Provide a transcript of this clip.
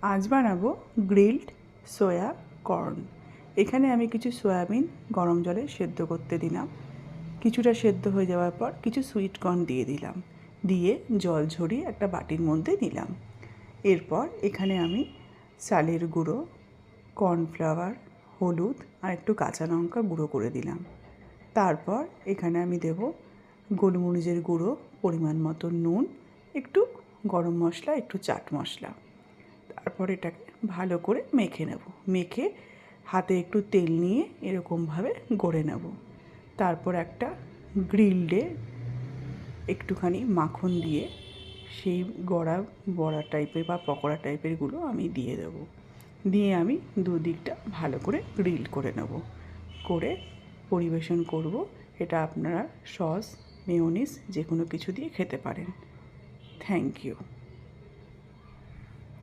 আজ বানাবো গ্রিলড সোয়া কর্ন। এখানে আমি কিছু সয়াবিন গরম জলে সেদ্ধ করতে দিলাম। কিছুটা সেদ্ধ হয়ে যাওয়ার পর কিছু সুইট কর্ন দিয়ে দিলাম, দিয়ে জল ঝরিয়ে একটা বাটির মধ্যে দিলাম। এরপর এখানে আমি চালের গুঁড়ো, কর্নফ্লাওয়ার, হলুদ আর একটু কাঁচা লঙ্কা গুঁড়ো করে দিলাম। তারপর এখানে আমি দেব গোলমরিচের গুঁড়ো, পরিমাণ মতো নুন, একটু গরম মশলা, একটু চাট মশলা। তারপর এটাকে ভালো করে মেখে নেব। মেখে হাতে একটু তেল নিয়ে এরকমভাবে গড়ে নেব। তারপর একটা গ্রিলডে একটুখানি মাখন দিয়ে সেই গড়া বড়া টাইপের বা পকোড়া টাইপেরগুলো আমি দিয়ে দেবো। দিয়ে আমি দুদিকটা ভালো করে গ্রিল করে নেব, করে পরিবেশন করব। এটা আপনারা সস, মেয়োনিজ যে কোনো কিছু দিয়ে খেতে পারেন। Thank you.